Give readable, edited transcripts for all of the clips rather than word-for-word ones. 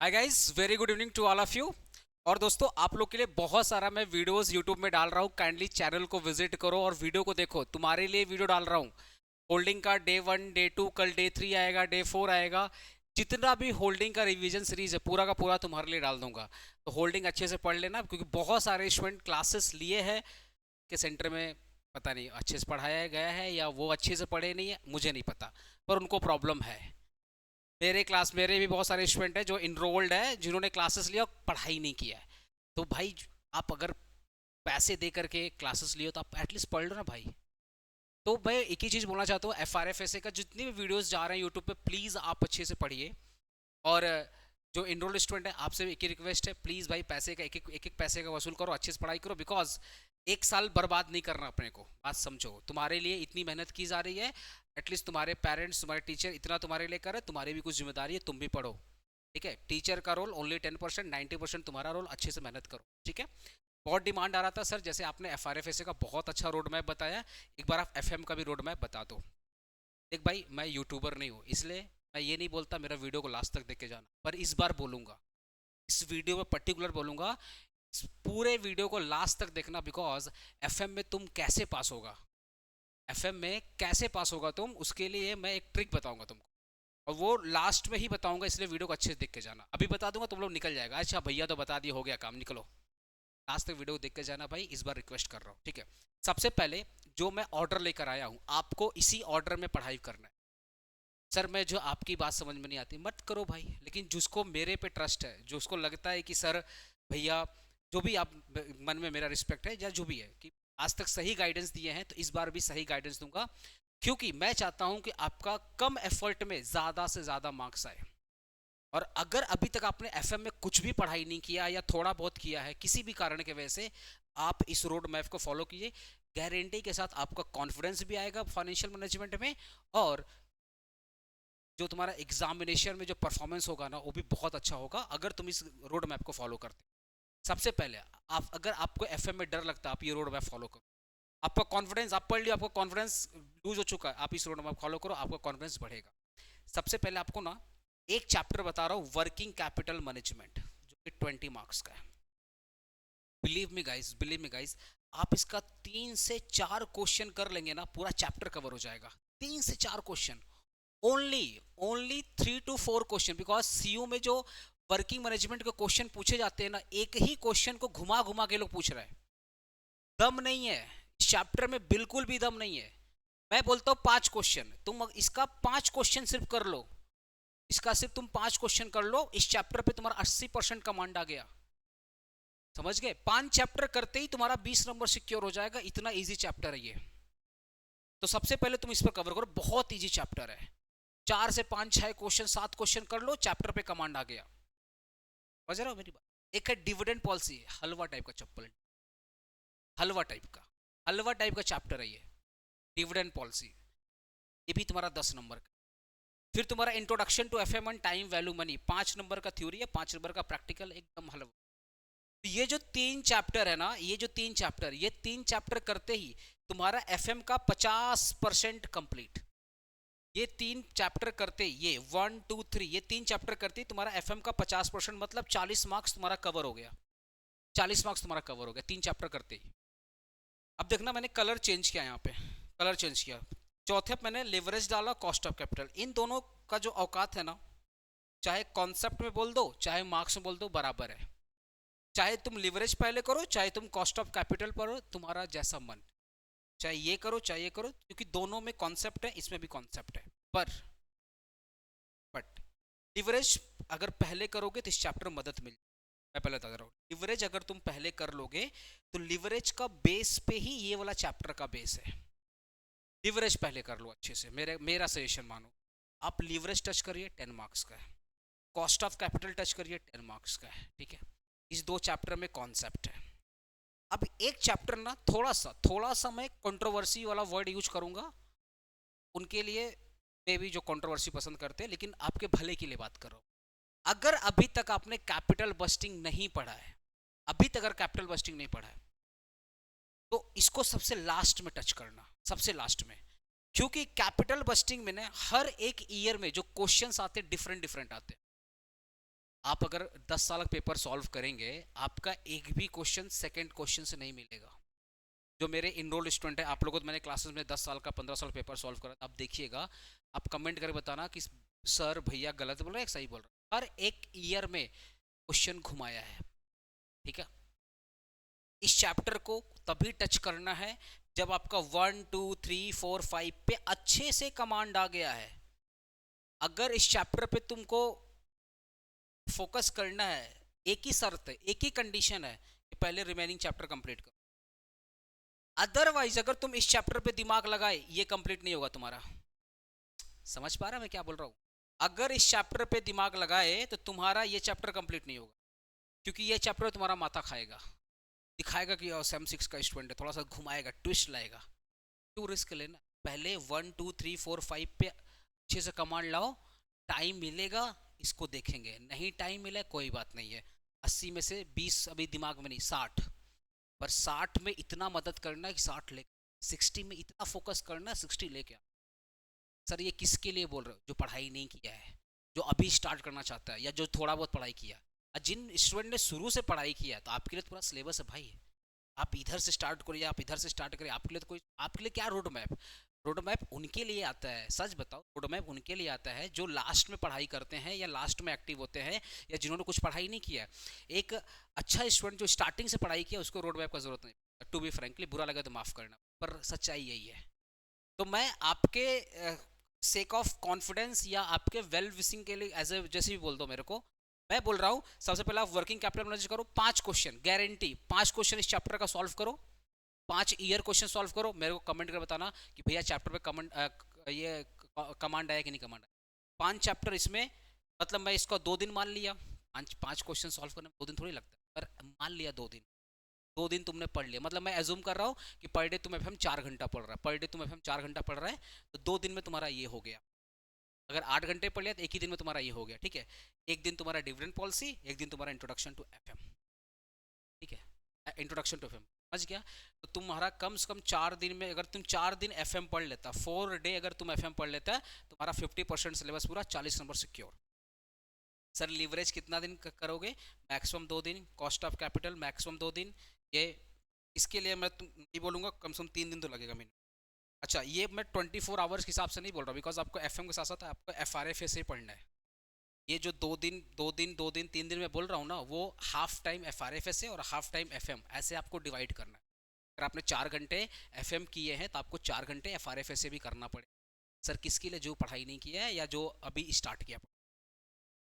Hi guys, very good evening to all of you. और दोस्तों, आप लोग के लिए बहुत सारा मैं वीडियोस यूट्यूब में डाल रहा हूँ। काइंडली चैनल को विजिट करो और वीडियो को देखो। तुम्हारे लिए वीडियो डाल रहा हूँ। होल्डिंग का डे 1, डे 2, कल डे 3 आएगा, डे 4 आएगा। जितना भी होल्डिंग का रिवीजन सीरीज है पूरा का पूरा तुम्हारे लिए डाल दूंगा। तो होल्डिंग अच्छे से पढ़ लेना, क्योंकि बहुत सारे स्टूडेंट क्लासेस लिए हैं कि सेंटर में पता नहीं अच्छे से पढ़ाया गया है या वो अच्छे से पढ़े नहीं है, मुझे नहीं पता, पर उनको प्रॉब्लम है। मेरे भी बहुत सारे स्टूडेंट हैं जो इनरोल्ड है, जिन्होंने क्लासेस लिया और पढ़ाई नहीं किया है। तो भाई, आप अगर पैसे दे करके क्लासेस लिए हो तो आप एटलीस्ट पढ़ लो ना भाई। तो मैं एक ही चीज़ बोलना चाहता हूँ, F R F S A का जितने भी वीडियोस जा रहे हैं यूट्यूब पे, प्लीज़ आप अच्छे से पढ़िए। और जो इनरोल्ड स्टूडेंट है, आपसे भी एक ही रिक्वेस्ट है, प्लीज़ भाई पैसे का एक एक पैसे का वसूल करो, अच्छे से पढ़ाई करो। बिकॉज एक साल बर्बाद नहीं करना अपने को, बात समझो। तुम्हारे लिए इतनी मेहनत की जा रही है, एटलीस्ट तुम्हारे पेरेंट्स, तुम्हारे टीचर इतना तुम्हारे लिए कर रहे, तुम्हारी भी कुछ जिम्मेदारी है, तुम भी पढ़ो। ठीक है, टीचर का रोल ओनली 10%, 90% तुम्हारा रोल। अच्छे से मेहनत करो, ठीक है। बहुत डिमांड आ रहा था, सर जैसे आपने F R F S A का बहुत अच्छा रोड मैप बताया, एक बार आप एफ एम का भी रोड मैप बता दो। देख भाई, मैं यूट्यूबर नहीं हूँ, इसलिए मैं ये नहीं बोलता मेरा वीडियो को लास्ट तक देख के जाना, पर इस बार बोलूंगा, इस वीडियो में पर्टिकुलर बोलूंगा, इस पूरे वीडियो को लास्ट तक देखना। बिकॉज एफएम में तुम कैसे पास होगा, एफएम में कैसे पास होगा तुम, उसके लिए मैं एक ट्रिक बताऊंगा तुमको, और वो लास्ट में ही बताऊंगा, इसलिए वीडियो को अच्छे से देख के जाना। अभी बता दूंगा तुम लोग निकल जाएगा, अच्छा भैया तो बता दिए, हो गया काम, निकलो। लास्ट तक वीडियो देख के जाना भाई, इस बार रिक्वेस्ट कर रहा हूँ, ठीक है। सबसे पहले जो मैं ऑर्डर लेकर आया हूँ, आपको इसी ऑर्डर में पढ़ाई करना है। सर मैं जो आपकी बात समझ में नहीं आती मत करो भाई, लेकिन जिसको मेरे पे ट्रस्ट है, जो उसको लगता है कि सर भैया, जो भी आप मन में मेरा रिस्पेक्ट है या जो भी है, कि आज तक सही गाइडेंस दिए हैं, तो इस बार भी सही गाइडेंस दूंगा। क्योंकि मैं चाहता हूं कि आपका कम एफर्ट में ज़्यादा से ज़्यादा मार्क्स आए। और अगर अभी तक आपने एफएम में कुछ भी पढ़ाई नहीं किया या थोड़ा बहुत किया है किसी भी कारण की वजह से, आप इस रोड मैप को फॉलो कीजिए। गारंटी के साथ आपका कॉन्फिडेंस भी आएगा फाइनेंशियल मैनेजमेंट में, और जो तुम्हारा एग्जामिनेशन में जो परफॉर्मेंस होगा ना, वो भी बहुत अच्छा होगा अगर तुम इस रोड मैप को फॉलो करते। सबसे पहले आप, अगर आपको एफएम में डर लगता है, आप ये रोड मैप फॉलो करो। आपका कॉन्फिडेंस, आप पढ़ लियो, आपका कॉन्फिडेंस लूज हो चुका है, आप इस रोड मैप फॉलो करो, आपका कॉन्फिडेंस बढ़ेगा। सबसे पहले आपको ना एक चैप्टर बता रहा हूँ, वर्किंग कैपिटल मैनेजमेंट, जो कि 20 मार्क्स का है। बिलीव मी गाइस, आप इसका 3 से 4 क्वेश्चन कर लेंगे ना, पूरा चैप्टर कवर हो जाएगा। 3 से 4 question, only only 3 to 4 question. Because CU में जो वर्किंग मैनेजमेंट के क्वेश्चन पूछे जाते हैं ना, एक ही क्वेश्चन को घुमा घुमा के लोग पूछ रहे हैं। दम नहीं है इस चैप्टर में, बिल्कुल भी दम नहीं है। मैं बोलता हूँ 5 क्वेश्चन, तुम इसका 5 क्वेश्चन सिर्फ कर लो, इसका सिर्फ तुम 5 क्वेश्चन कर लो, इस चैप्टर पे तुम्हारा 80% कमांड आ गया। समझ गए? 5 चैप्टर करते ही तुम्हारा 20 नंबर सिक्योर हो जाएगा, इतना इजी चैप्टर है ये। तो सबसे पहले तुम इस पर कवर करो, बहुत इजी चैप्टर है। 4 से 5, 6 क्वेश्चन, 7 क्वेश्चन कर लो, चैप्टर पे कमांड आ गया। समझ रहे हो मेरी बात? एक है डिविडेंड पॉलिसी, हलवा टाइप का चप्पल, हलवा टाइप का, हलवा टाइप का चैप्टर है ये, डिविडेंड पॉलिसी। ये भी तुम्हारा 10 नंबर का। फिर तुम्हारा introduction to FM and time value money, 5 number का थ्योरी है, 5 नंबर का प्रैक्टिकल, एकदम हलवा। तो ये जो 3 चैप्टर है ना, ये 3 चैप्टर करते ही तुम्हारा एफएम का 50% कंप्लीट। ये 3 चैप्टर करते, ये 1, 2, 3, ये 3 चैप्टर करते ही तुम्हारा एफएम का 50%, मतलब 40 मार्क्स तुम्हारा कवर हो गया। 40 मार्क्स तुम्हारा कवर हो गया 3 चैप्टर करते ही। अब देखना, मैंने कलर चेंज किया यहाँ पे, कलर चेंज किया। चौथे पे मैंने लिवरेज डाला, कॉस्ट ऑफ कैपिटल। इन दोनों का जो औकात है ना, चाहे कॉन्सेप्ट में बोल दो चाहे मार्क्स में बोल दो, बराबर है। चाहे तुम लिवरेज पहले करो, चाहे तुम कॉस्ट ऑफ कैपिटल करो, तुम्हारा जैसा मन, चाहे ये करो चाहे ये करो, क्योंकि दोनों में कॉन्सेप्ट है, इसमें भी कॉन्सेप्ट है। पर बट लिवरेज अगर पहले करोगे तो इस चैप्टर में मदद मिल, मैं पहले बता रहा हूँ, लिवरेज अगर तुम पहले कर लोगे तो लिवरेज का बेस पे ही ये वाला चैप्टर का बेस है। लिवरेज पहले कर लो अच्छे से, मेरा सजेशन मानो। आप लिवरेज टच करिए, 10 मार्क्स का है। कॉस्ट ऑफ कैपिटल टच करिए, 10 मार्क्स का है, ठीक है। इस 2 चैप्टर में कॉन्सेप्ट है। अब एक चैप्टर ना, थोड़ा सा मैं कंट्रोवर्सी वाला वर्ड यूज करूंगा, उनके लिए मे भी जो कंट्रोवर्सी पसंद करते हैं, लेकिन आपके भले के लिए बात कर रहा हूं। अगर अभी तक आपने कैपिटल बस्टिंग नहीं पढ़ा है, अभी तक अगर कैपिटल बस्टिंग नहीं पढ़ा है, तो इसको सबसे लास्ट में टच करना, सबसे लास्ट में। क्योंकि कैपिटल बस्टिंग में ना, हर एक ईयर में जो क्वेश्चंस आते हैं डिफरेंट डिफरेंट आते हैं। आप अगर 10 साल का पेपर सॉल्व करेंगे, आपका एक भी क्वेश्चन सेकंड क्वेश्चन से नहीं मिलेगा। जो मेरे इनरोल्ड स्टूडेंट है, आप लोगों को मैंने क्लासेस में 10 साल का 15 साल पेपर सॉल्व करा, आप देखिएगा, आप कमेंट करके बताना कि सर भैया गलत बोल रहे हैं सही बोल रहे हैं। हर एक ईयर में क्वेश्चन घुमाया है, ठीक है। इस चैप्टर को तभी टच करना है जब आपका 1 2 3 4 5 पे अच्छे से कमांड आ गया है। अगर इस चैप्टर पे तुमको फोकस करना है, एक ही शर्त है, एक ही कंडीशन है कि पहले रिमेनिंग चैप्टर कंप्लीट करो। अदरवाइज अगर तुम इस चैप्टर पे दिमाग लगाए, ये कंप्लीट नहीं होगा तुम्हारा। समझ पा रहा मैं क्या बोल रहा हूँ? अगर इस चैप्टर पे दिमाग लगाए तो तुम्हारा ये चैप्टर कंप्लीट नहीं होगा, क्योंकि ये चैप्टर तुम्हारा माथा खाएगा, दिखाएगा कि सेम 6 का स्टूडेंट है, थोड़ा सा घुमाएगा, ट्विस्ट लाएगा। क्यों रिस्क लेना? पहले 1 2 3 4 5 पे अच्छे से कमांड लाओ। टाइम मिलेगा इसको देखेंगे, नहीं टाइम मिले कोई बात नहीं है। 80 में से 20 अभी दिमाग में नहीं, 60 पर 60 में इतना मदद करना है कि 60 ले, 60 में इतना फोकस करना है 60 लेके। सर ये किसके लिए बोल रहे हो? जो पढ़ाई नहीं किया है, जो अभी स्टार्ट करना चाहता है, या जो थोड़ा बहुत पढ़ाई किया। जिन स्टूडेंट ने शुरू से पढ़ाई किया तो आपके लिए तो पूरा सिलेबस है भाई। आप इधर से स्टार्ट करिए, आप इधर से स्टार्ट करिए, आपके लिए तो कोई, आपके लिए क्या रोड मैप? रोड मैप उनके लिए आता है, सच बताओ, रोड मैप उनके लिए आता है जो लास्ट में पढ़ाई करते हैं या लास्ट में एक्टिव होते हैं, या जिन्होंने कुछ पढ़ाई नहीं किया। एक अच्छा स्टूडेंट जो स्टार्टिंग से पढ़ाई किया उसको रोड मैप का जरूरत नहीं। टू बी फ्रेंकली बुरा लगा तो माफ करना, पर सच्चाई यही है। तो मैं आपके सेक ऑफ कॉन्फिडेंस या आपके वेल विशिंग के लिए एज ए जैसे भी बोल दो मेरे को, मैं बोल रहा हूँ सबसे पहले आप वर्किंग कैपिटल मैनेज करो। 5 क्वेश्चन गारंटी, 5 क्वेश्चन इस चैप्टर का सॉल्व करो, 5 ईयर क्वेश्चन सॉल्व करो। मेरे को कमेंट कर बताना कि भैया चैप्टर पे कमेंट ये कमांड आया कि नहीं कमांड आया। 5 चैप्टर इसमें, मतलब मैं इसको 2 दिन मान लिया, 5 क्वेश्चन सॉल्व करने में 2 दिन थोड़ी लगता है, पर मान लिया 2 दिन, 2 दिन तुमने पढ़ लिया, मतलब मैं एज्यूम कर रहा हूँ कि पर डे तुम एफएम 4 घंटा पढ़ रहा है, पर डे तुम एफएम 4 घंटा पढ़ रहा है, तो 2 दिन में तुम्हारा ये हो गया। अगर 8 घंटे पढ़ लिया तो एक ही दिन में तुम्हारा ये हो गया, ठीक है। एक दिन तुम्हारा डिविडेंड पॉलिसी, एक दिन तुम्हारा इंट्रोडक्शन टू एफएम, ठीक है, इंट्रोडक्शन टू एफएम, समझ गया। तो तुम्हारा कम से कम 4 दिन में, अगर तुम 4 दिन एफएम पढ़ लेता, 4 डे अगर तुम एफएम पढ़ लेता, तुम्हारा 50% सिलेबस पूरा, 40 नंबर सिक्योर। सर लीवरेज कितना दिन करोगे? मैक्सिमम 2 दिन। कॉस्ट ऑफ कैपिटल मैक्सिमम 2 दिन। ये इसके लिए मैं तुम नहीं बोलूँगा, कम से कम 3 दिन तो लगेगा मिनिमम। अच्छा, ये मैं 24 आवर्स के हिसाब से नहीं बोल रहा, बिकॉज आपको एफएम के साथ साथ आपको एफआरएफ से पढ़ना है। ये जो 2 दिन 3 दिन में बोल रहा हूँ ना, वो हाफ टाइम एफआरएफ से और हाफ टाइम एफएम, ऐसे आपको डिवाइड करना है। अगर आपने 4 घंटे एफएम किए हैं तो आपको 4 घंटे एफआरएफ से भी करना पड़ेगा। सर किसके लिए? जो पढ़ाई नहीं किया है या जो अभी स्टार्ट किया,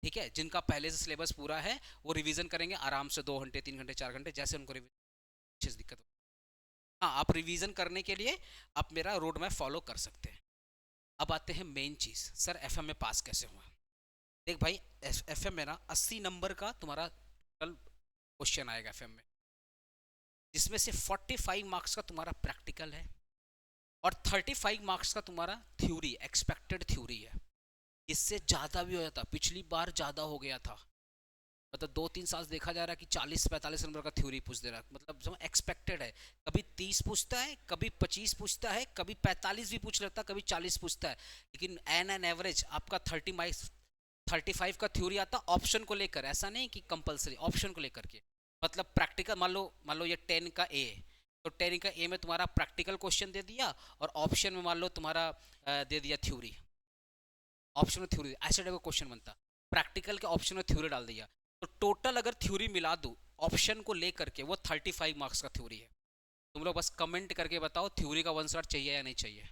ठीक है। जिनका पहले से सिलेबस पूरा है वो रिवीजन करेंगे आराम से, 2 घंटे 3 घंटे 4 घंटे, जैसे उनको अच्छे से दिक्कत हो। हाँ, आप रिवीजन करने के लिए आप मेरा रोड मैप फॉलो कर सकते हैं। अब आते हैं मेन चीज़, सर एफएम में पास कैसे हुआ? देख भाई, एफएम में ना 80 नंबर का तुम्हारा टोटल क्वेश्चन आएगा एफएम में, जिसमें से 45 मार्क्स का तुम्हारा प्रैक्टिकल है और 35 मार्क्स का तुम्हारा थ्योरी, एक्सपेक्टेड थ्योरी है। इससे ज़्यादा भी हो जाता, पिछली बार ज़्यादा हो गया था, मतलब 2-3 साल देखा जा रहा है कि 40-45 नंबर का थ्योरी पूछ दे रहा है, मतलब जो एक्सपेक्टेड है। कभी 30 पूछता है, कभी 25 पूछता है, कभी 45 भी पूछ लेता है, कभी 40 पूछता है, लेकिन एन एवरेज आपका 35 का थ्योरी आता ऑप्शन को लेकर, ऐसा नहीं कि कंपलसरी, ऑप्शन को लेकर के। मतलब प्रैक्टिकल, मान लो ये 10 का ए, तो 10 का ए में तुम्हारा प्रैक्टिकल क्वेश्चन दे दिया और ऑप्शन में मान लो तुम्हारा दे दिया थ्योरी, ऑप्शन में थ्योरी, ऐसे टाइप का क्वेश्चन बनता। प्रैक्टिकल के ऑप्शन में थ्योरी डाल दिया, तो टोटल अगर थ्योरी मिला दूँ ऑप्शन को लेकर के, वो 35 मार्क्स का थ्योरी है। तुम लोग बस कमेंट करके बताओ थ्योरी का 1 शॉट चाहिए या नहीं चाहिए,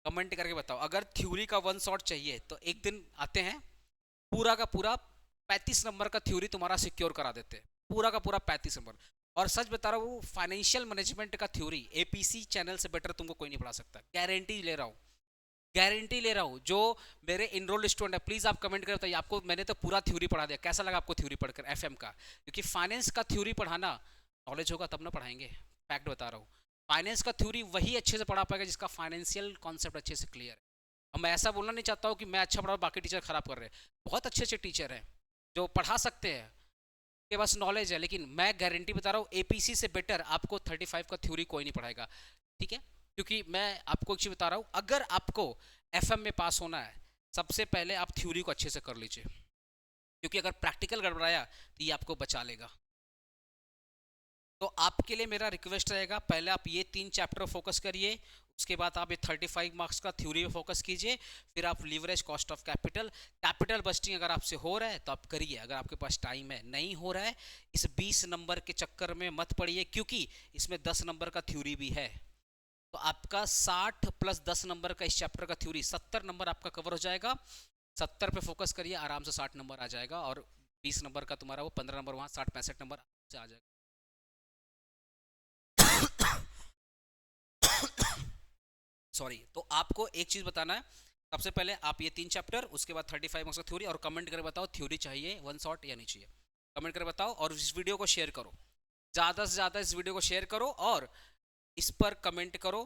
कमेंट करके बताओ। अगर थ्योरी का 1 शॉट चाहिए तो एक दिन आते हैं, पूरा का पूरा 35 नंबर का थ्योरी तुम्हारा सिक्योर करा देते हैं, पूरा का पूरा 35 नंबर। और सच बता रहा हूँ, फाइनेंशियल मैनेजमेंट का थ्योरी एपीसी चैनल से बेटर तुमको कोई नहीं पढ़ा सकता, गारंटी ले रहा हूँ, गारंटी ले रहा हूँ। जो मेरे इनरोल्ड स्टूडेंट है, प्लीज आप कमेंट करें बताइए, आपको मैंने तो पूरा थ्योरी पढ़ा दिया, कैसा लगा आपको थ्योरी पढ़कर एफएम का? क्योंकि फाइनेंस का थ्योरी पढ़ाना, नॉलेज होगा तब ना पढ़ाएंगे, फैक्ट बता रहा हूँ। फाइनेंस का थ्योरी वही अच्छे से पढ़ा पाएगा जिसका फाइनेंशियल कॉन्सेप्ट अच्छे से क्लियर है। अब मैं ऐसा बोलना नहीं चाहता हूँ कि मैं अच्छा पढ़ा बाकी टीचर खराब कर रहे हैं, बहुत अच्छे अच्छे टीचर हैं जो पढ़ा सकते हैं, के पास नॉलेज है, लेकिन मैं गारंटी बता रहा हूँ एपीसी से बेटर आपको 35 का थ्योरी कोई नहीं पढ़ाएगा, ठीक है। क्योंकि मैं आपको एक चीज़ बता रहा हूँ, अगर आपको एफएम में पास होना है, सबसे पहले आप थ्योरी को अच्छे से कर लीजिए। क्योंकि अगर प्रैक्टिकल गड़बड़ाया तो ये आपको बचा लेगा। तो आपके लिए मेरा रिक्वेस्ट रहेगा, पहले आप ये 3 चैप्टर फोकस करिए, उसके बाद आप ये 35 मार्क्स का थ्योरी पे फोकस कीजिए, फिर आप leverage, cost of capital, capital budgeting अगर आपसे हो रहा है तो आप करिए, अगर आपके पास टाइम है। नहीं हो रहा है, इस 20 नंबर के चक्कर में मत पड़िए, क्योंकि इसमें 10 नंबर का थ्योरी भी है। तो आपका 60 प्लस 10 नंबर का इस चैप्टर का थ्योरी 70 नंबर आपका कवर हो जाएगा। 70 पे फोकस करिए, आराम से 60 नंबर आ जाएगा, और 20 नंबर का तुम्हारा वो 15 नंबर वहाँ 60-65 नंबर से आ जाएगा। सॉरी। तो आपको एक चीज बताना है, सबसे पहले आप ये 3 चैप्टर, उसके बाद 35 मार्क्स का थ्योरी, और कमेंट करके बताओ थ्योरी चाहिए वन शॉट या नहीं चाहिए, कमेंट करके बताओ। और इस वीडियो को शेयर करो, ज़्यादा से ज़्यादा इस वीडियो को शेयर करो, और इस पर कमेंट करो,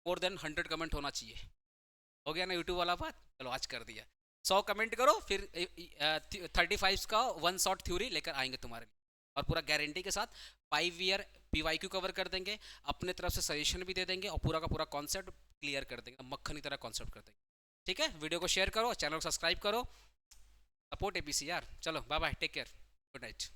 मोर देन 100 कमेंट होना चाहिए। हो गया ना यूट्यूब वाला बात, चलो आज कर दिया। 100 कमेंट करो, फिर 35 का वन शॉट थ्योरी लेकर आएंगे तुम्हारे लिए, और पूरा गारंटी के साथ 5 ईयर PYQ कवर कर देंगे, अपने तरफ से सजेशन भी दे देंगे, और पूरा का पूरा कॉन्सेप्ट क्लियर कर देंगे, मक्खन की तरह कॉन्सेप्ट कर देंगे। ठीक है, वीडियो को शेयर करो, चैनल को सब्सक्राइब करो, सपोर्ट APC यार। चलो bye bye, take care, good night.